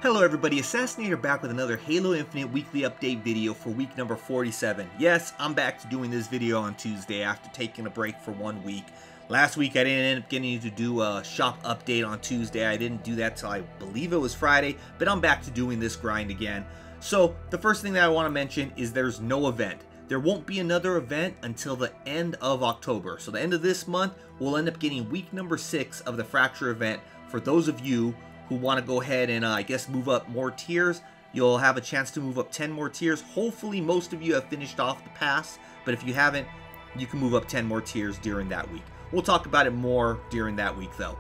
Hello everybody, Assassinator back with another Halo Infinite weekly update video for week number 47. Yes, I'm back to doing this video on Tuesday after taking a break for 1 week. Last week I didn't end up getting to do a shop update on Tuesday. I didn't do that till I believe it was Friday, but I'm back to doing this grind again. So the first thing that I want to mention is there's no event. There won't be another event until the end of October. So the end of this month, we'll end up getting week number 6 of the Fracture event. For those of you who want to go ahead and I guess move up more tiers, you'll have a chance to move up 10 more tiers. Hopefully most of you have finished off the pass, but if you haven't, you can move up 10 more tiers during that week. We'll talk about it more during that week though.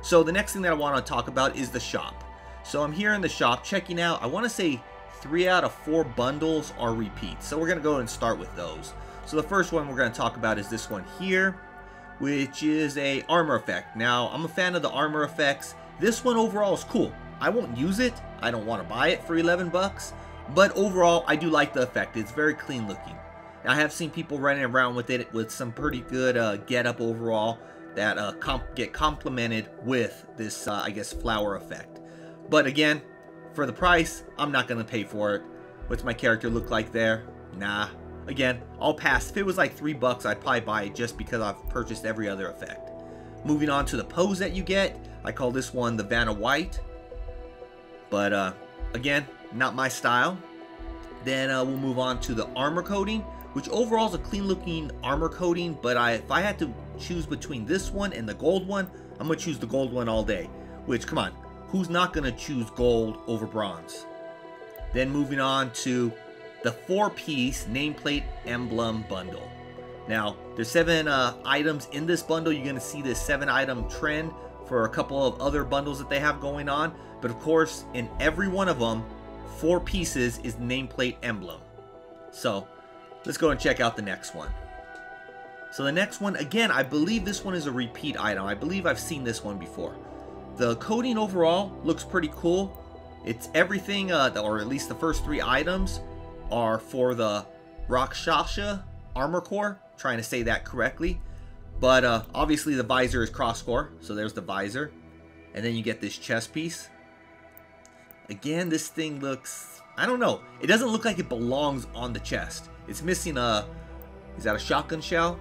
So the next thing that I want to talk about is the shop. So I'm here in the shop checking out, I want to say 3 out of 4 bundles are repeats. So we're going to go and start with those. So the first one we're going to talk about is this one here, which is a armor effect. Now I'm a fan of the armor effects. This one overall is cool. I won't use it. I don't want to buy it for 11 bucks. But overall, I do like the effect. It's very clean looking. I have seen people running around with it with some pretty good get-up overall that get complemented with this, I guess, flower effect. But again, for the price, I'm not going to pay for it. What's my character look like there? Nah. Again, I'll pass. If it was like 3 bucks, I'd probably buy it just because I've purchased every other effect. Moving on to the pose that you get. I call this one the Vanna White. But again, not my style. Then we'll move on to the armor coating, which overall is a clean looking armor coating. But if I had to choose between this one and the gold one, I'm going to choose the gold one all day. Which, come on, who's not going to choose gold over bronze? Then moving on to the 4-piece nameplate emblem bundle. Now, there's 7 items in this bundle. You're going to see this 7-item trend for a couple of other bundles that they have going on. But of course, in every one of them, 4 pieces is nameplate emblem. So, let's go and check out the next one. So the next one, again, I believe this one is a repeat item. I believe I've seen this one before. The coating overall looks pretty cool. It's everything, or at least the first 3 items, are for the Rakshasa armor core. Trying to say that correctly. But obviously the visor is cross-core, so there's the visor. And then you get this chest piece. Again, this thing looks, I don't know. It doesn't look like it belongs on the chest. It's missing a, is that a shotgun shell?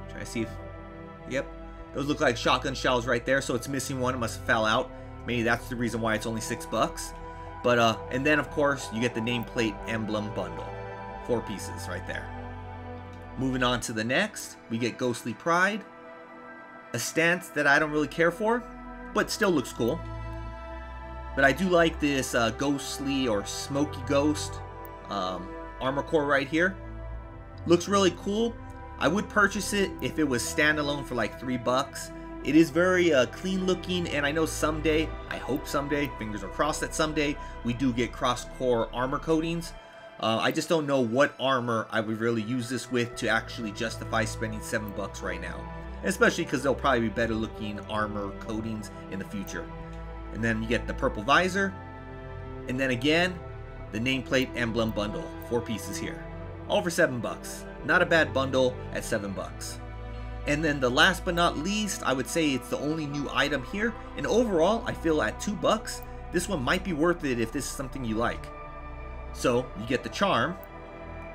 Trying to see if, yep. Those look like shotgun shells right there, so it's missing one. It must have fell out. Maybe that's the reason why it's only 6 bucks. But, and then of course, you get the nameplate emblem bundle. 4 pieces right there. Moving on to the next, we get Ghostly Pride. A stance that I don't really care for, but still looks cool. But I do like this ghostly or smoky ghost armor core right here. Looks really cool. I would purchase it if it was standalone for like 3 bucks. It is very clean looking, and I know someday, I hope someday, fingers are crossed that someday, we do get cross-core armor coatings. I just don't know what armor I would really use this with to actually justify spending 7 bucks right now. Especially because there'll probably be better looking armor coatings in the future. And then you get the purple visor. And then again, the nameplate emblem bundle. 4 pieces here. All for 7 bucks. Not a bad bundle at 7 bucks. And then the last but not least, I would say it's the only new item here. And overall, I feel at 2 bucks, this one might be worth it if this is something you like. So, you get the charm.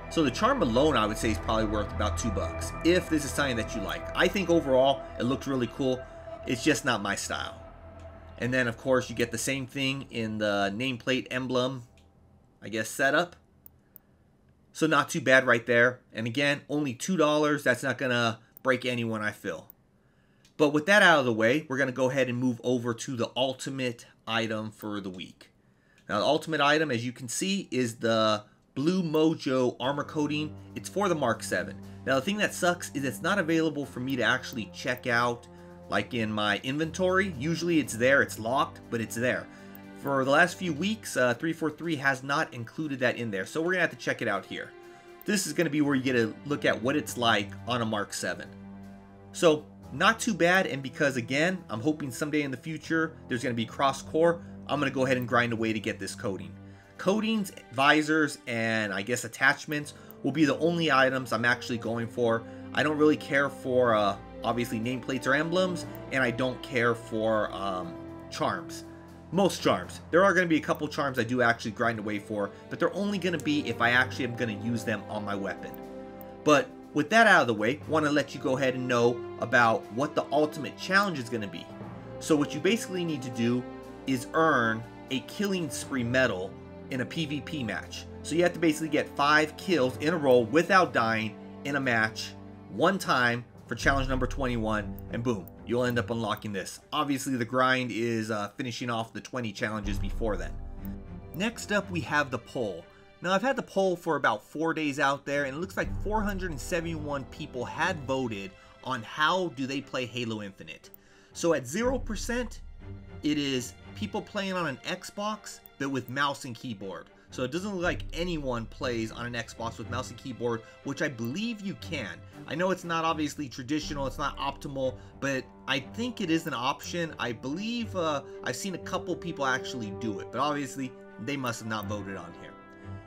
So the charm alone, I would say, is probably worth about 2 bucks. If this is something that you like. I think overall, it looks really cool. It's just not my style. And then, of course, you get the same thing in the nameplate emblem, I guess, setup. So not too bad right there. And again, only $2. That's not going to break anyone, I feel. But with that out of the way, we're going to go ahead and move over to the ultimate item for the week. Now, the ultimate item, as you can see, is the Blue Mojo armor coating. It's for the Mark 7. Now, the thing that sucks is it's not available for me to actually check out, like in my inventory. Usually it's there, it's locked, but it's there. For the last few weeks, 343 has not included that in there, so we're going to have to check it out here. This is going to be where you get a look at what it's like on a Mark 7. So, not too bad, and because, again, I'm hoping someday in the future there's going to be cross-core, I'm going to go ahead and grind away to get this coating. Coatings, visors, and I guess attachments will be the only items I'm actually going for. I don't really care for, obviously, nameplates or emblems, and I don't care for charms. most charms. There are going to be a couple charms I do actually grind away for, but they're only going to be if I actually am going to use them on my weapon. But with that out of the way, I want to let you go ahead and know about what the ultimate challenge is going to be. So what you basically need to do is earn a killing spree medal in a PvP match. So you have to basically get 5 kills in a row without dying in a match one time for challenge number 21, and boom, you'll end up unlocking this. Obviously the grind is finishing off the 20 challenges before then. Next up we have the poll. Now I've had the poll for about 4 days out there, and it looks like 471 people had voted on how do they play Halo Infinite. So at 0%, it is people playing on an Xbox but with mouse and keyboard. So it doesn't look like anyone plays on an Xbox with mouse and keyboard, which I believe you can. I know it's not obviously traditional, it's not optimal, but I think it is an option. I believe I've seen a couple people actually do it, but obviously they must have not voted on here.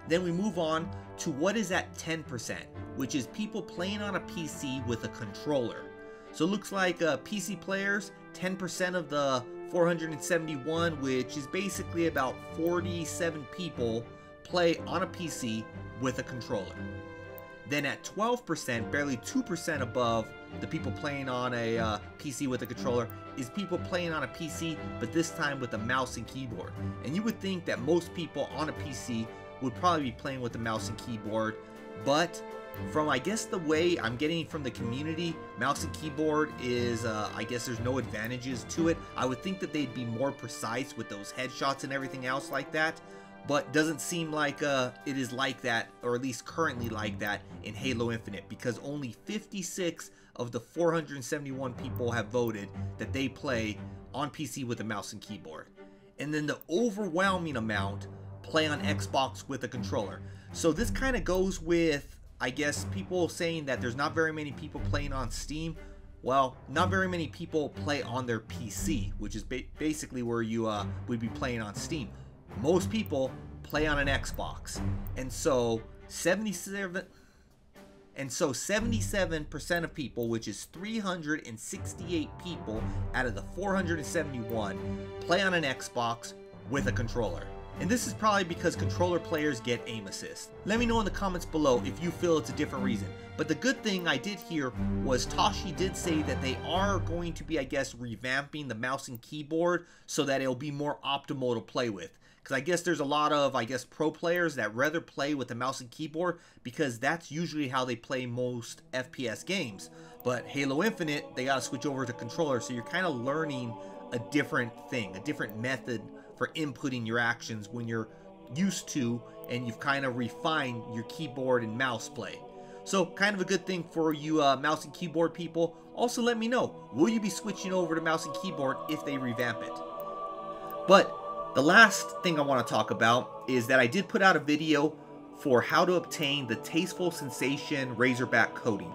Then we move on to what is at 10%, which is people playing on a PC with a controller. So it looks like PC players, 10% of the 471, which is basically about 47 people, play on a PC with a controller. Then at 12%, barely 2% above the people playing on a PC with a controller, is people playing on a PC, but this time with a mouse and keyboard. And you would think that most people on a PC would probably be playing with a mouse and keyboard, but from I guess the way I'm getting from the community, mouse and keyboard is I guess there's no advantages to it. I would think that they'd be more precise with those headshots and everything else like that, but doesn't seem like it is like that, or at least currently like that in Halo Infinite, because only 56 of the 471 people have voted that they play on PC with a mouse and keyboard. And then the overwhelming amount play on Xbox with a controller. So this kind of goes with, I guess, people saying that there's not very many people playing on Steam. Well, not very many people play on their PC, which is basically where you would be playing on Steam. Most people play on an Xbox, and so 77% of people, which is 368 people out of the 471, play on an Xbox with a controller. And this is probably because controller players get aim assist. Let me know in the comments below if you feel it's a different reason. But the good thing I did hear was Toshi did say that they are going to be, I guess, revamping the mouse and keyboard so that it'll be more optimal to play with. Because I guess there's a lot of, I guess, pro players that rather play with the mouse and keyboard because that's usually how they play most FPS games. But Halo Infinite, they gotta switch over to controller, so you're kind of learning a different thing, a different method for inputting your actions when you're used to and you've kind of refined your keyboard and mouse play. So kind of a good thing for you mouse and keyboard people. Also let me know, will you be switching over to mouse and keyboard if they revamp it? But the last thing I want to talk about is that I did put out a video for how to obtain the Tasteful Sensation Razorback coating.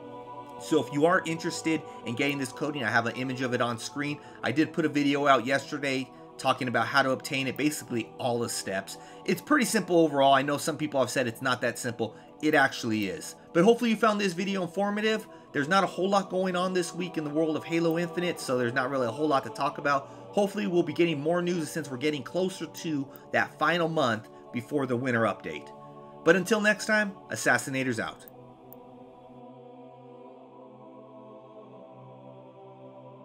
So if you are interested in getting this coating, I have an image of it on screen. I did put a video out yesterday talking about how to obtain it, basically all the steps. It's pretty simple overall. I know some people have said it's not that simple. It actually is. But hopefully you found this video informative. There's not a whole lot going on this week in the world of Halo Infinite, so there's not really a whole lot to talk about. Hopefully we'll be getting more news since we're getting closer to that final month before the winter update. But until next time, Assassinator's out.